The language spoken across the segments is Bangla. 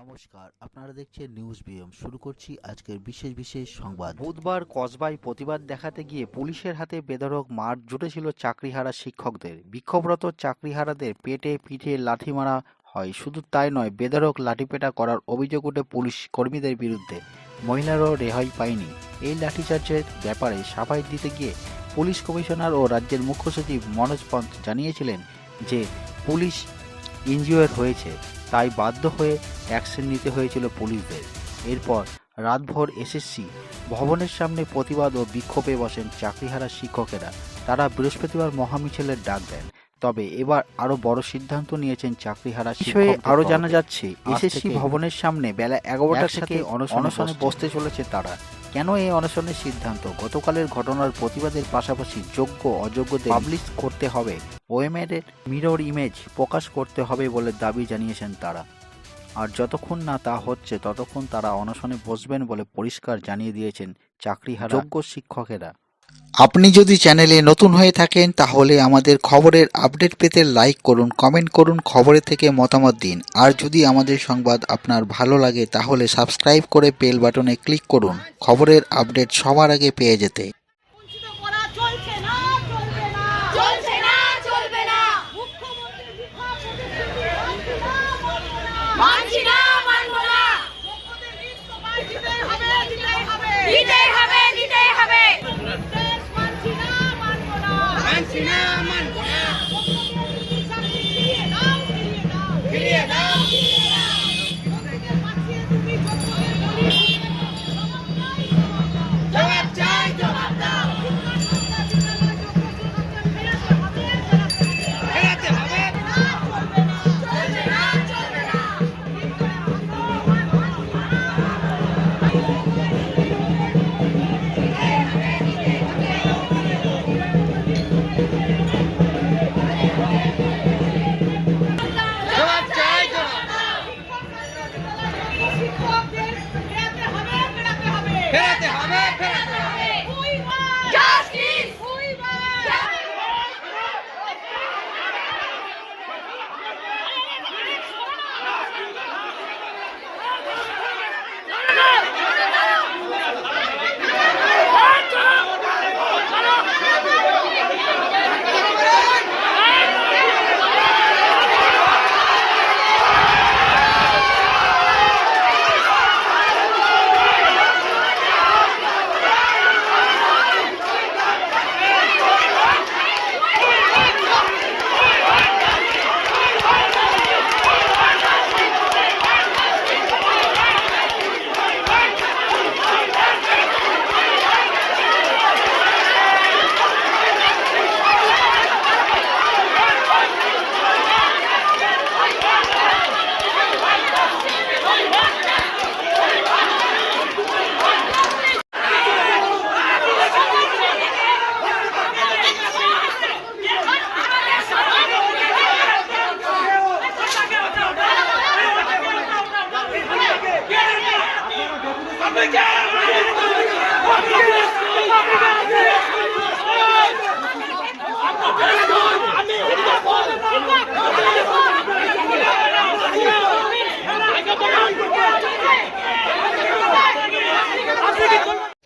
নমস্কার, আপনারা দেখছেন নিউজ বিএম। শুরু করছি আজকের বিশেষ বিশেষ সংবাদ। বুধবার কসবায় প্রতিবাদ দেখাতে গিয়ে পুলিশের হাতে বেধড়ক মার জুটেছিল চাকরিহারা শিক্ষকদের। বিক্ষোভরত চাকরিহারাদের পেটে পিঠে লাথি মারা হয়। শুধু তাই নয়, বেধড়ক লাঠিপেটা করার অভিযোগ ওঠে পুলিশ কর্মীদের বিরুদ্ধে। মহিলারাও রেহাই পায়নি। এই লাঠিচার্জের ব্যাপারে সাফাই দিতে গিয়ে পুলিশ কমিশনার ও রাজ্যের মুখ্য সচিব মনোজ পন্ত জানিয়েছিলেন যে পুলিশ ইনজিওর হয়েছে, তাই বাধ্য হয়ে অ্যাকশন নিতে হয়েছিল পুলিশদের। এরপর রাতভর এসএসসি ভবনের সামনে প্রতিবাদ ও বিক্ষোভে বসেন চাকরিহারা শিক্ষকেরা। তারা বৃহস্পতিবার মহামিছিলের ডাক দেন। তবে এবার আরো বড় সিদ্ধান্ত নিয়েছেন চাকরিহারা বিষয়ে আরো জানা যাচ্ছে, এসএসসি ভবনের সামনে বেলা 11টা থেকে অনশনে বসতে চলেছে তারা। কেন এই অনশনের সিদ্ধান্ত? গতকালের ঘটনার প্রতিবাদের পাশাপাশি যোগ্য অযোগ্যদের পাবলিশ করতে হবে, ওএমআর এর মিরর ইমেজ প্রকাশ করতে হবে বলে দাবি জানিয়েছেন তারা। আর যতক্ষণ না তা হচ্ছে ততক্ষণ তারা অনশনে বসবেন বলে পরিষ্কার জানিয়ে দিয়েছেন চাকরিহারা যোগ্য শিক্ষকেরা। আপনি যদি চ্যানেলে নতুন হয়ে থাকেন তাহলে আমাদের খবরের আপডেট পেতে লাইক করুন, কমেন্ট করুন, খবরের থেকে মতামত দিন। আর যদি আমাদের সংবাদ আপনার ভালো লাগে তাহলে সাবস্ক্রাইব করে বেল বাটনে ক্লিক করুন খবরের আপডেট সবার আগে পেয়ে যেতে।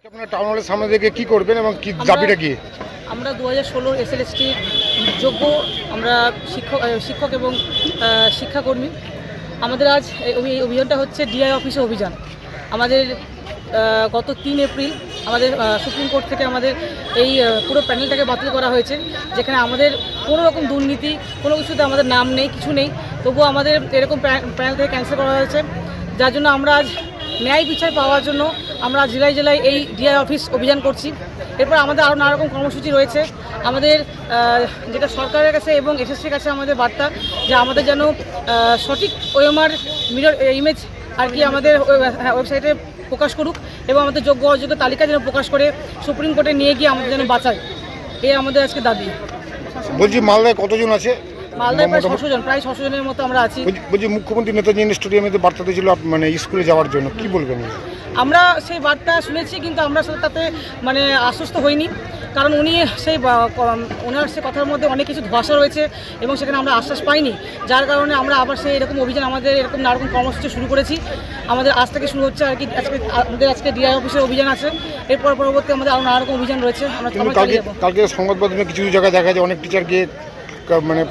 আপনারা টাউন হলের সামনে থেকে কি করবেন এবং কি দাবিটা কি? আমরা 2016 এসএলএসটি যোগ্য আমরা শিক্ষক এবং শিক্ষাকর্মী। আমাদের আজ এই অভিযানটা হচ্ছে ডিআই অফিসে অভিযান। আমাদের গত 3 এপ্রিল আমাদের সুপ্রিম কোর্ট থেকে আমাদের এই পুরো প্যানেলটাকে বাতিল করা হয়েছে, যেখানে আমাদের কোনো রকম দুর্নীতি কোনো কিছুতে আমাদের নাম নেই, কিছু নেই। তবুও আমাদের এরকম প্যানেল থেকে ক্যান্সেল করা হয়েছে, যার জন্য আমরা আজ ন্যায় বিচার পাওয়ার জন্য আমরা জেলায় জেলায় এই ডিআই অফিস অভিযান করছি। এরপর আমাদের আরও নানা রকম কর্মসূচি রয়েছে। আমাদের যেটা সরকারের কাছে এবং এসএসসির কাছে আমাদের বার্তা যে আমাদের যেন সঠিক ওএমআর মিরর ইমেজ আর কি আমাদের ওয়েবসাইটে প্রকাশ করুক এবং আমাদের যোগ্য অযোগ্য তালিকা যেন প্রকাশ করে সুপ্রিম কোর্টে নিয়ে গিয়ে আমাদের যেন বাঁচায়, এই আমাদের আজকে দাবি। বলছি মালদায় কতজন আছে? মালদায় প্রায় 600 জন, প্রায় 600 জনের মতো আমরা আছি। বলছি মুখ্যমন্ত্রী নেতাজি স্টেডিয়ামে বার্তা দিয়েছিল মানে স্কুলে যাওয়ার জন্য, কি বলবেন? আমরা সেই বার্তা শুনেছি, কিন্তু আমরা তাতে মানে আশ্বস্ত হইনি। কারণ উনি সেই ওনার সে কথার মধ্যে অনেক কিছু ধোঁয়াশা রয়েছে এবং সেখানে আমরা আশ্বাস পাইনি, যার কারণে আমরা আবার সেই এরকম অভিযান আমাদের এরকম নানারকম কর্মসূচি শুরু করেছি। আমাদের আজ থেকে শুরু হচ্ছে আর কি, আজকে ডিআই অফিসের অভিযান আছে, এরপর পরবর্তী আমাদের আরও নানারকম অভিযান রয়েছে। আমরা কালকে সংবাদ মাধ্যমে কিছু জায়গায় দেখা যায় অনেক টিচারকে মানে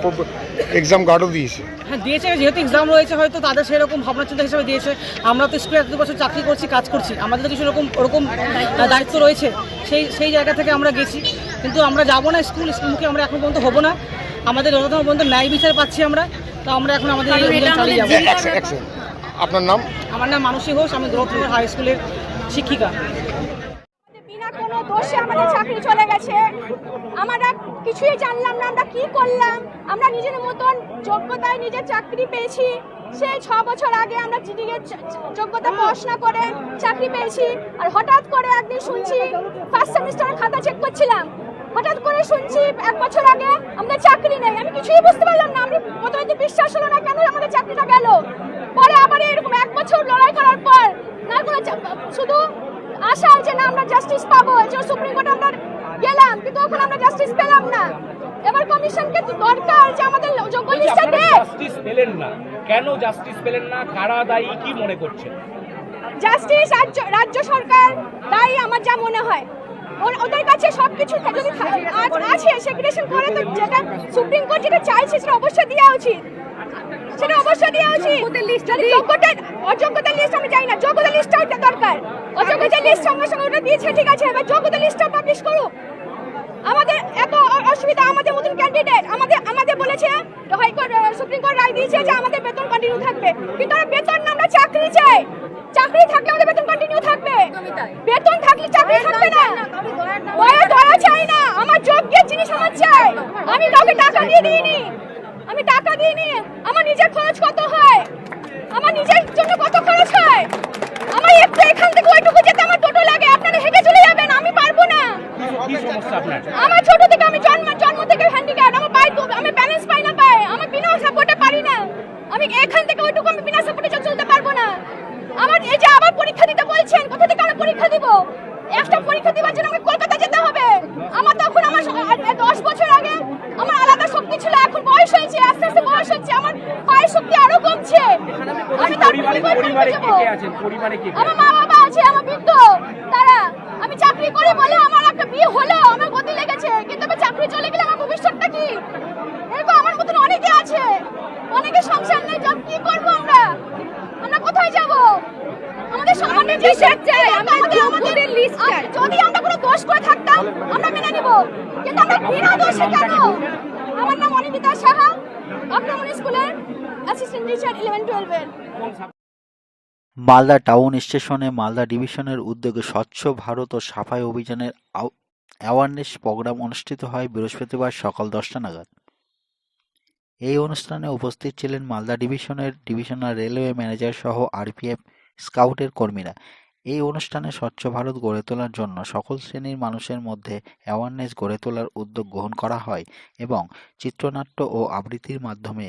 এক্সাম গার্ডও দিয়েছে। হ্যাঁ দিয়েছে, যেহেতু এক্সাম রয়েছে হয়তো তাদের সেরকম ভাবনা চিন্তা হিসেবে দিয়েছে। আমরা তো স্কুলে 1 বছর চাকরি করছি, কাজ করছি, আমাদের তো কিছু ওরকম দায়িত্ব রয়েছে, সেই জায়গা থেকে আমরা গেছি। কিন্তু আমরা যাবো না স্কুলমুখী আমরা এখন পর্যন্ত হবো না। আমাদের যতক্ষণ পর্যন্ত ন্যায় বিচার পাচ্ছি আমরা, তো আমরা এখন আমাদের এই অভিযান চালিয়ে যাবো। আপনার নাম? আমার নাম মানসী ঘোষ, আমি গ্রোথনগর হাই স্কুলের শিক্ষিকা। বিনা কোনো দোষে আমাদের চাকরি চলে গেছে, আমরা কিছুই জানলাম না, আমরা কি করলাম। আমরা নিজের মতন যোগ্যতায় নিজের চাকরি পেয়েছি। সেই 6 বছর আগে আমরা জিডিএর যোগ্যতা পড়াশোনা করে চাকরি পেয়েছি। আর হঠাৎ করে একদিন শুনছি, ফার্স্ট সেমিস্টারের খাতা চেক করছিলাম, হঠাৎ করে শুনছি 1 বছর আগে আমাদের চাকরি নেই। আমি কিছুই বুঝতে পারলাম না, আমি প্রথমে তো বিশ্বাস হলো না কেন আমাদের চাকরিটা গেল। পরে আবার এরকম 1 বছর লড়াই করার পর না কোনো শুধু আশা যে না আমরা জাস্টিস পাবো, যে সুপ্রিম কোর্টে আমরা গেলাম কিন্তু ওখানে আমরা জাস্টিস পেলাম না। এবার কমিশনকে দরকার যে আমাদের যোগ্য লিস্টে দেয়। জাস্টিস পেলেন না কেন? জাস্টিস পেলেন না, কারা দায়ী কি মনে করছেন? জাস্টিস রাজ্য সরকার দায়ী আমার যা মনে হয়। ওদের কাছে সবকিছু যদি আছে সেগ্রিগেশন করে, তো যেটা সুপ্রিম কোর্ট যেটা চাইছে সেটা অবশ্যই দেওয়া উচিত, সেটা অবশ্যই দেওয়া উচিত। অযোগ্যতার লিস্ট আমি চাই না, যোগ্যতার লিস্টটাও দরকার। অযোগ্যতার লিস্ট সঙ্গে সঙ্গে ওটা দিয়েছে ঠিক আছে, এবার যোগ্যতার লিস্টটা পাবলিশ করুক। আমাদের এত অসুবিধা, আমাদের মতন ক্যান্ডিডেট আমাদের বলেছে হাইকোর্ট সুপ্রিম কোর্ট রায় দিয়েছে যে আমাদের বেতন কন্টিনিউ থাকবে, কিন্তু আমরা বেতন না, আমরা চাকরি চাই। চাকরি থাকলে আমাদের বেতন কন্টিনিউ থাকবে, বেতন থাকলে চাকরি থাকবে না। ওই ধরা চাই না, আমার যোগ্যের জিনিস আমার চাই। আমি কাউকে টাকা দিয়ে দিইনি, আমি টাকা দিইনি। আমার নিজের খরচ কত হয়, আমার নিজের জন্য কত খরচ হয়, আমার একটু এখান থেকে ওইটুকু যেতে আমার টোটো লাগে, আপনারা হেঁটে চলে যাবেন, আমি পারবো না। কি সমস্যা আপনার? আমার ছোট থেকে আমি জন্ম থেকে হ্যান্ডিক্যাপ, আমার পায়ে আমি ব্যালেন্স পাই না, পায়ে আমি বিনা সাপোর্টে পারি না। আমি এখান থেকে ওইটুকু আমি বিনা সাপোর্টে চলতে পারবো না। আমার এই যে আবার পরীক্ষা দিতে বলছেন, কোথা থেকে আমি পরীক্ষা দিব? একটা পরীক্ষা দিবার জন্য আমাকে কলকাতা যেতে হবে। আমার তখন আমার 10 বছর আগে আমার আলাদা শক্তি ছিল, এখন বয়স হয়েছে, আস্তে আস্তে বয়স হচ্ছে, আমার পায়ের শক্তি আরো কমছে। আমি আমার মা বাবা আছে, আমার বৃদ্ধ তারা। আমি চাকরি করি বলে আমার একটা বিয়ে হলো, আমার গতি লেগেছে, কিন্তু আমি চাকরি চলে গেলে আমার ভবিষ্যৎটা কি? এরকম আমার মতন অনেকে আছে, অনেকে সংসার নেই, জব কি করবো আমরা? আমরা কোথায় যাব? আমাদের সামান্য যে সেট চাই, আমাদের লিস্ট চাই। যদি আমরা কোনো দোষ করে থাকতাম আমরা মেনে নিব, কিন্তু আমরা বিনা দোষে কেন? আমার নাম অনিন্দিতা সাহা, আক্রমণ স্কুলের অ্যাসিস্ট্যান্ট টিচার 11-12 এর। মালদা টাউন স্টেশনে মালদা ডিভিশনের উদ্যোগে স্বচ্ছ ভারত ও সাফাই অভিযানের অ্যাওয়ারনেস প্রোগ্রাম অনুষ্ঠিত হয় বৃহস্পতিবার সকাল 10টা নাগাদ। এই অনুষ্ঠানে উপস্থিত ছিলেন মালদা ডিভিশনাল রেলওয়ে ম্যানেজার সহ আরপিএফ স্কাউটের কর্মীরা। এই অনুষ্ঠানে স্বচ্ছ ভারত গড়ে তোলার জন্য সকল শ্রেণীর মানুষের মধ্যে অ্যাওয়ারনেস গড়ে তোলার উদ্যোগ গ্রহণ করা হয় এবং চিত্রনাট্য ও আবৃত্তির মাধ্যমে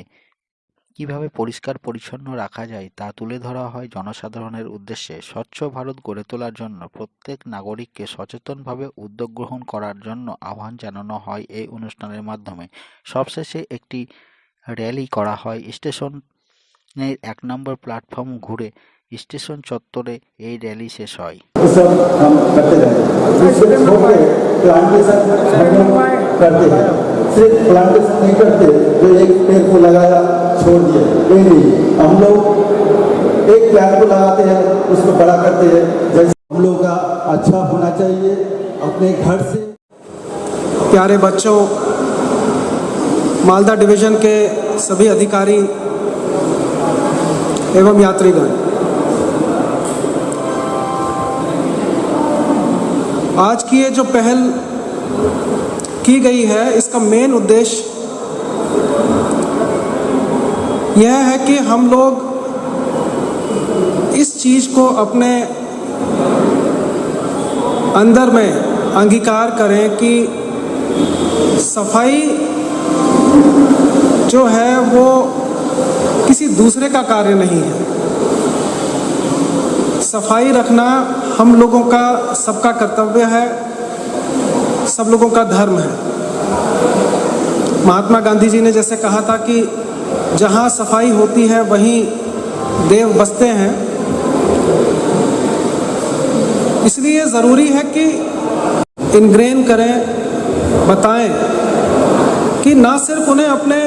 কিভাবে পরিষ্কার পরিচ্ছন্ন রাখা যায় তা তুলে ধরা হয় জনসাধারণের উদ্দেশ্যে। স্বচ্ছ ভারত গড়ে তোলার জন্য প্রত্যেক নাগরিককে সচেতনভাবে উদ্যোগ গ্রহণ করার জন্য আহ্বান জানানো হয় এই অনুষ্ঠানের মাধ্যমে। সবশেষে একটি র্যালি করা হয়। স্টেশনের 1 নম্বর প্ল্যাটফর্ম ঘুরে স্টেশন চত্বরে এই র্যালি শেষ হয়। सब हम करते रहे, इससे छोड़ के प्लांटेशन हम करते हैं, सिर्फ प्लांटेशन नहीं करते जो एक पेड़ को लगाया छोड़ दिए, ये नहीं। हम लोग एक पेड़ को लगाते हैं, उसको बड़ा करते हैं। जैसे हम लोग का अच्छा होना चाहिए अपने घर से। प्यारे बच्चों, मालदा डिवीजन के सभी अधिकारी एवं यात्रीगण, आज की ये जो पहल की गई है, इसका मेन उद्देश्य यह है कि हम लोग इस चीज़ को अपने अंदर में अंगीकार करें कि सफाई जो है वो किसी दूसरे का कार्य नहीं है। सफाई रखना हम लोगों का सबका कर्तव्य है। सब लोगों का धर्म है। महात्मा गांधी जी ने जैसे कहा था कि जहाँ सफाई होती है वहीं देव बसते हैं, इसलिए ज़रूरी है कि इनग्रेन करें, बताएं कि ना सिर्फ उन्हें अपने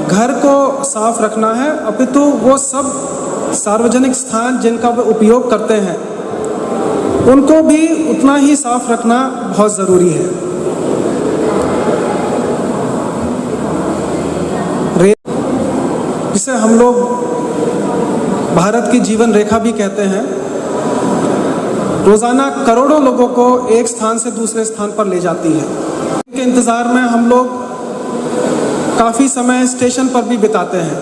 घर को साफ रखना है, अपितु वो सब सार्वजनिक स्थान जिनका वे उपयोग करते हैं उनको भी उतना ही साफ रखना बहुत ज़रूरी है। जिसे हम लोग भारत की जीवन रेखा भी कहते हैं, रोज़ाना करोड़ों लोगों को एक स्थान से दूसरे स्थान पर ले जाती है। के इंतज़ार में हम लोग काफ़ी समय स्टेशन पर भी बिताते हैं,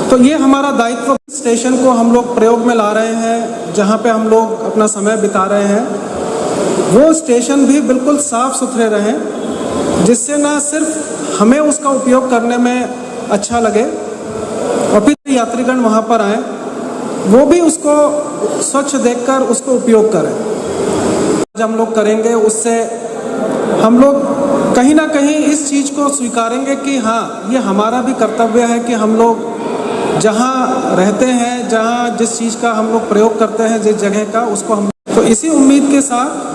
तो ये हमारा दायित्व। स्टेशन को हम लोग प्रयोग में ला रहे हैं, जहाँ पे हम लोग अपना समय बिता रहे हैं, वो स्टेशन भी बिल्कुल साफ सुथरे रहें, जिससे ना सिर्फ हमें उसका उपयोग करने में अच्छा लगे और फिर यात्रीगण वहाँ पर आएँ, वो भी उसको स्वच्छ देखकर उसको उपयोग करें। जब हम लोग करेंगे, उससे हम लोग कहीं ना कहीं इस चीज़ को स्वीकारेंगे कि हाँ, ये हमारा भी कर्तव्य है कि हम लोग जहाँ रहते हैं, जहाँ जिस चीज़ का हम लोग प्रयोग करते हैं, जिस जगह का, उसको हम तो इसी उम्मीद के साथ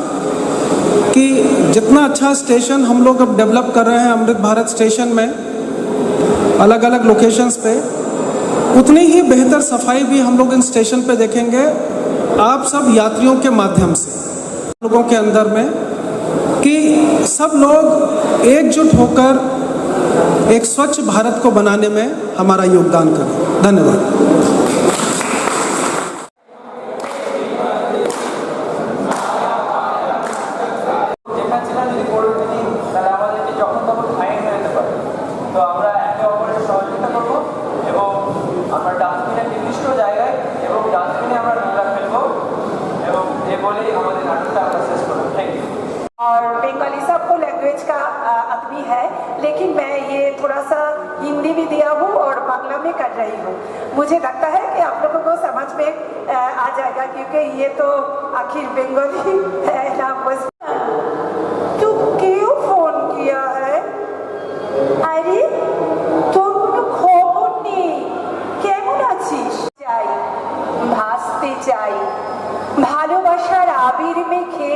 कि जितना अच्छा स्टेशन हम लोग अब डेवलप कर रहे हैं अमृत भारत स्टेशन में अलग अलग लोकेशंस पे, उतनी ही बेहतर सफाई भी हम लोग इन स्टेशन पे देखेंगे आप सब यात्रियों के माध्यम से, लोगों के अंदर में, कि सब लोग एकजुट होकर एक स्वच्छ भारत को बनाने में हमारा योगदान करें। धन्यवाद। और बंगाली सबको लैंग्वेज का अदबी है, लेकिन मैं ये थोड़ा सा हिंदी भी दिया हूँ और बांग्ला में कर रही हूँ। मुझे लगता है कि आप लोगों को समझ में आ जाएगा, क्योंकि ये तो आखिर बंगाली है ना। बस तू क्यों फोन किया है? अरे তোর কোনো খবর নেই, কেমন আছিস? চাই ভাসতে চাই ভালোবাসার আবির মেখে।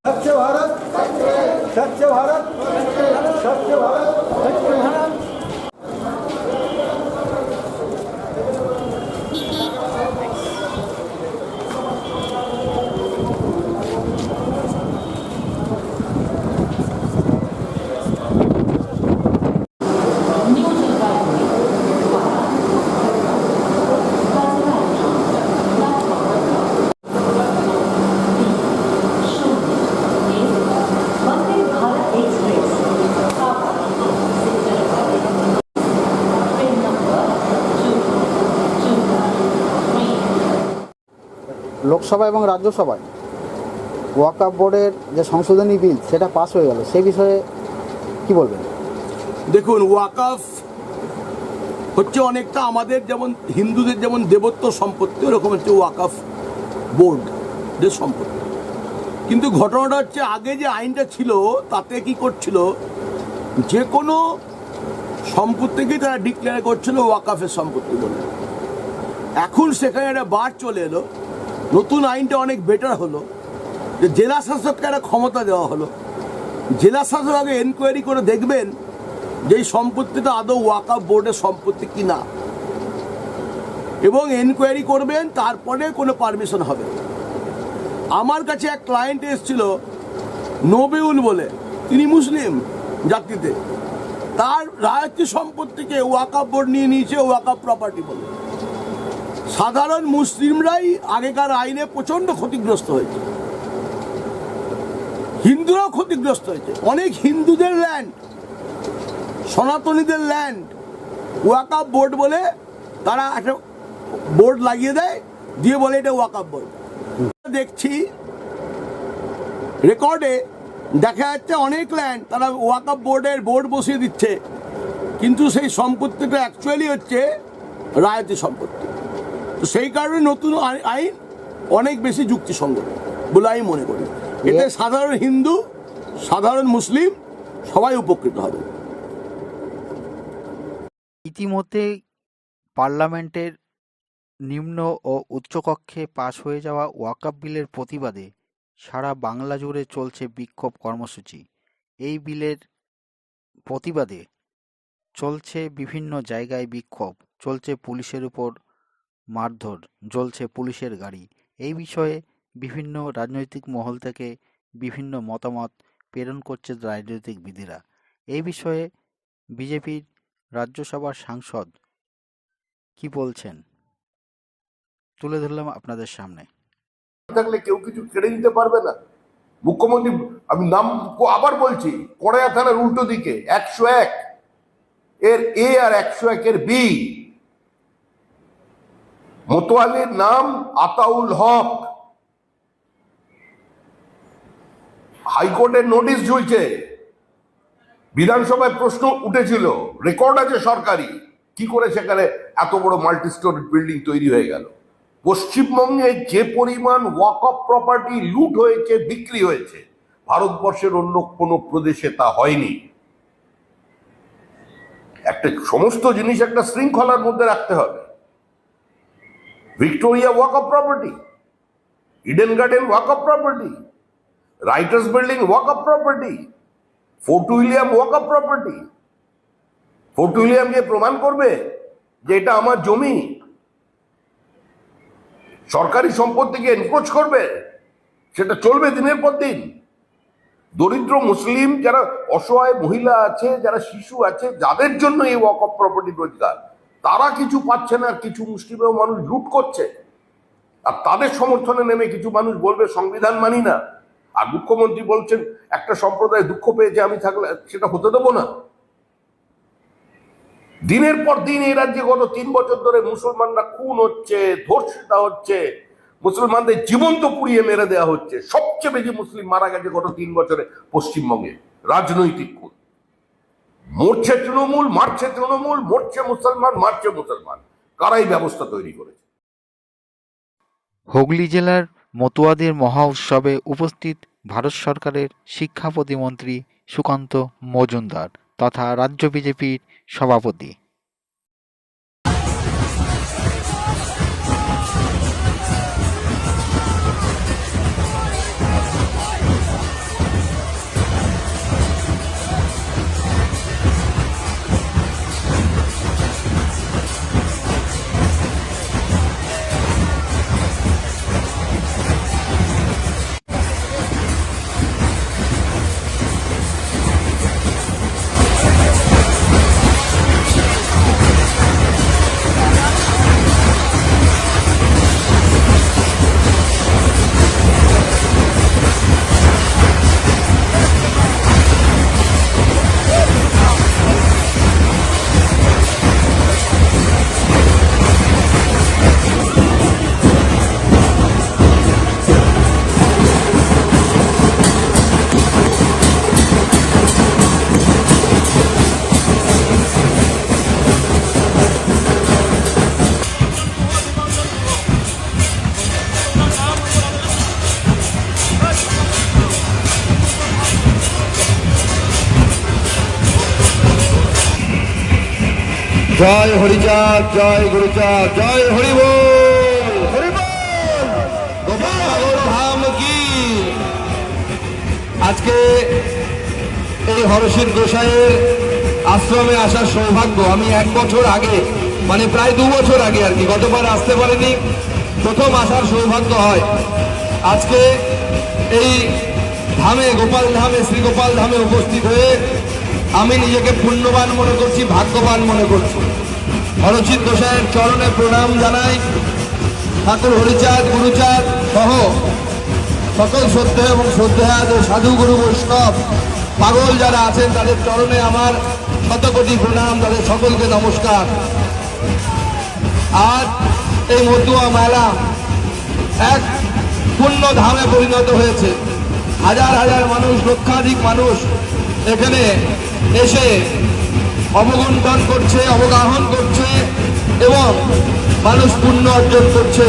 स्वच्छ भारत, स्वच्छ भारत, स्वच्छ भारत, स्वच्छ भारत। লোকসভা এবং রাজ্যসভায় ওয়াকফ বোর্ডের যে সংশোধনী বিল সেটা পাস হয়ে গেল, সেই বিষয়ে কি বলবেন? দেখুন, ওয়াকফ হচ্ছে অনেকটা আমাদের যেমন হিন্দুদের যেমন দেবত্ব সম্পত্তি, ওরকম হচ্ছে ওয়াকফ বোর্ডের সম্পত্তি। কিন্তু ঘটনাটা হচ্ছে, আগে যে আইনটা ছিল তাতে কি করছিল, যে কোনো সম্পত্তিকেই তারা ডিক্লেয়ার করছিল ওয়াকফের সম্পত্তি বলে। এখন সেখানে একটা বার চলে এলো, নতুন আইনটা অনেক বেটার হলো, যে জেলা শাসককে একটা ক্ষমতা দেওয়া হলো। জেলা শাসক আগে এনকোয়ারি করে দেখবেন যে এই সম্পত্তিটা আদৌ ওয়াকফ বোর্ডের সম্পত্তি কিনা, এবং এনকোয়ারি করবেন, তারপরে কোনো পারমিশন হবে। আমার কাছে এক ক্লায়েন্ট এসেছিল নবেউল বলে, তিনি মুসলিম জাতিতে, তার রায়তী সম্পত্তিকে ওয়াকফ বোর্ড নিয়ে নিয়েছে ওয়াকফ প্রপার্টি বলে। সাধারণ মুসলিমরাই আগেকার আইনে প্রচন্ড ক্ষতিগ্রস্ত হয়েছে, হিন্দুরাও ক্ষতিগ্রস্ত হয়েছে। অনেক হিন্দুদের ল্যান্ড, সনাতনীদের ল্যান্ড ওয়াকফ বোর্ড বলে তারা একটা বোর্ড লাগিয়ে দেয়, দিয়ে বলে এটা ওয়াকফ বোর্ড। দেখছি রেকর্ডে দেখা যাচ্ছে অনেক ল্যান্ড তারা ওয়াকফ বোর্ডের বোর্ড বসিয়ে দিচ্ছে, কিন্তু সেই সম্পত্তিটা অ্যাকচুয়ালি হচ্ছে রায়তী সম্পত্তি। তো সেই কারণে নতুন আইন অনেক বেশি যুক্তিসঙ্গত বলে আমি মনে করি। এতে সাধারণ হিন্দু, সাধারণ মুসলিম সবাই উপকৃত হবে। ইতিমধ্যে পার্লামেন্টের নিম্ন ও উচ্চকক্ষে পাশ হয়ে যাওয়া ওয়াকফ বিলের প্রতিবাদে সারা বাংলা জুড়ে চলছে বিক্ষোভ কর্মসূচি। এই বিলের প্রতিবাদে চলছে বিভিন্ন জায়গায় বিক্ষোভ, চলছে পুলিশের উপর মারধর, জ্বলছে পুলিশের গাড়ি। এই বিষয়ে বিভিন্ন রাজনৈতিক মহল থেকে বিভিন্ন মতামত প্রেরণ করছে রাজনৈতিকবিদেরা। এই বিষয়ে বিজেপির রাজ্যসভার সাংসদ কি বলছেন তুলে ধরলাম আপনাদের সামনে। থাকলে কেউ কিছু কেড়ে নিতে পারবে না। মুখ্যমন্ত্রী, আমি নাম আবার বলছি, কড়াইয়া থানার উল্টো দিকে 101 এর এ আর 101 এর বি, মোতোয়ালির নাম আতাউল হক। হাইকোর্টের নোটিশ ঝুলছে, বিধানসভায় প্রশ্ন উঠেছিল, রেকর্ড আছে সরকারি, কি করে সেখানে এত বড় মাল্টি স্টোরি বিল্ডিং তৈরি হয়ে গেল। পশ্চিমবঙ্গে যে পরিমাণ ওয়াকফ প্রপার্টি লুট হয়েছে, বিক্রি হয়েছে, ভারতবর্ষের অন্য কোনো প্রদেশে তা হয়নি। একটা সমস্ত জিনিস একটা শৃঙ্খলার মধ্যে রাখতে হবে। ভিক্টোরিয়া ওয়াকফ প্রপার্টি, ইডেন গার্ডেন ওয়াকফ প্রপার্টি, রাইটার্স বিল্ডিং ওয়াকফ প্রপার্টি, ফোর্ট উইলিয়াম ওয়াকফ প্রপার্টি। ফোর্ট উইলিয়াম যে প্রমাণ করবে যে এটা আমার জমি, সরকারি সম্পত্তিকে এনক্রোচ করবে, সেটা চলবে দিনের পর দিন। দরিদ্র মুসলিম যারা অসহায় মহিলা আছে, যারা শিশু আছে, যাদের জন্য এই ওয়াকফ প্রপার্টি রোজগার, তারা কিছু পাচ্ছে না, কিছু মুসলিম মানুষ লুট করছে। আর তাদের সমর্থনে নেমে কিছু মানুষ বলবে সংবিধান মানি না। আর মুখ্যমন্ত্রী বলছেন একটা সম্প্রদায় দুঃখ পেয়েছে, আমি থাকলে সেটা হতে দেবো না। দিনের পর দিন এই রাজ্যে গত 3 বছর ধরে মুসলমানরা খুন হচ্ছে, ধর্ষিত হচ্ছে, মুসলমানদের জীবন্ত পুড়িয়ে মেরে দেওয়া হচ্ছে। সবচেয়ে বেশি মুসলিম মারা গেছে গত 3 বছরে পশ্চিমবঙ্গে। রাজনৈতিক খুন, মরছে তৃণমূল, মারছে তৃণমূল, মরছে মুসলমান, মারছে মুসলমান। কারাই ব্যবস্থা তৈরি করেছে। হুগলি জেলার মতুয়াদের মহা উৎসবে উপস্থিত ভারত সরকারের শিক্ষা প্রতিমন্ত্রী সুকান্ত মজুমদার তথা রাজ্য বিজেপির সভাপতি। জয় হরিচাঁদ, জয় গুরুচাঁদ, জয় হরিবোল, হরিবোল, গোপাল ধাম কি। আজকে এই হরসিদ গোসাইয়ের আশ্রমে আসার সৌভাগ্য আমি 1 বছর আগে, মানে প্রায় 2 বছর আগে আর কি, গতবার আসতে পারিনি, প্রথম আসার সৌভাগ্য হয়। আজকে এই ধামে, গোপাল ধামে, শ্রী গোপাল ধামে উপস্থিত হয়ে আমি নিজেকে পুণ্যবান মনে করছি, ভাগ্যবান মনে করছি। হরচিত গোসাইয়ের চরণে প্রণাম জানাই। ঠাকুর হরিচাঁদ, গুরুচাঁদ সহ সকল শ্রদ্ধেয় এবং শ্রদ্ধেয়াদ সাধু গুরু বৈষ্ণব পাগল যারা আছেন তাদের চরণে আমার শতকোটি প্রণাম, তাদের সকলকে নমস্কার। আজ এই মতুয়া মেলা এক পুণ্য ধামে পরিণত হয়েছে। হাজার হাজার মানুষ, লক্ষাধিক মানুষ এখানে এসে অবগুণ্ঠন করছে, অবগাহন করছে এবং মানুষ পুণ্য অর্জন করছে।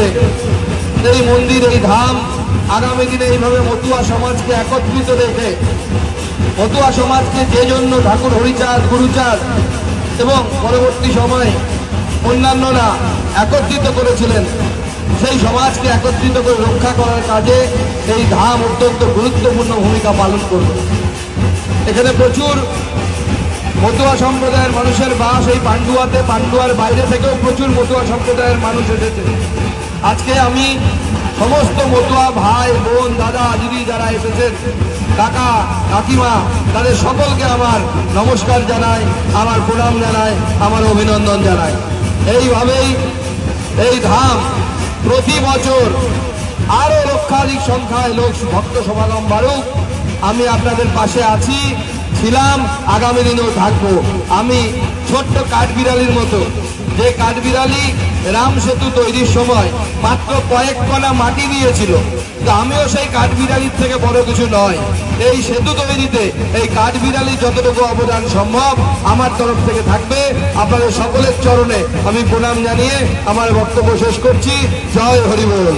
এই মন্দির, এই ধাম আগামী দিনে এইভাবে মতুয়া সমাজকে একত্রিত রেখে, মতুয়া সমাজকে যে জন্য ঠাকুর হরিচাঁদ, গুরুচাঁদ এবং পরবর্তী সময়ে অন্যান্যরা একত্রিত করেছিলেন, সেই সমাজকে একত্রিত করে রক্ষা করার কাজে এই ধাম অত্যন্ত গুরুত্বপূর্ণ ভূমিকা পালন করবে। এখানে প্রচুর মতুয়া সম্প্রদায়ের মানুষের বাস এই পান্ডুয়াতে, পান্ডুয়ার বাইরে থেকেও প্রচুর মতুয়া সম্প্রদায়ের মানুষ এসেছে। আজকে আমি সমস্ত মতুয়া ভাই, বোন, দাদা, দিদি যারা এসেছেন, কাকা, কাকিমা, তাদের সকলকে আমার নমস্কার জানাই, আমার প্রণাম জানাই, আমার অভিনন্দন জানাই। এইভাবেই এই ধাম প্রতি বছর আরো লক্ষাধিক সংখ্যায় লোক ভক্ত সমাগম বাড়ুক। আমি আপনাদের পাশে আছি, ছিলাম, আগামী দিনেও থাকবো। আমি ছোট্ট কাঠবিড়ালির মতো, যে কাঠবিড়ালি রাম সেতু তৈরির সময় মাত্র কয়েক কণা মাটি দিয়েছিল, তো আমিও সেই কাঠবিড়ালির থেকে বড় কিছু নয়। এই সেতু তৈরিতে এই কাঠবিড়ালি যতটুকু অবদান সম্ভব আমার তরফ থেকে থাকবে। আপনাদের সকলের চরণে আমি প্রণাম জানিয়ে আমার বক্তব্য শেষ করছি। জয় হরি বল।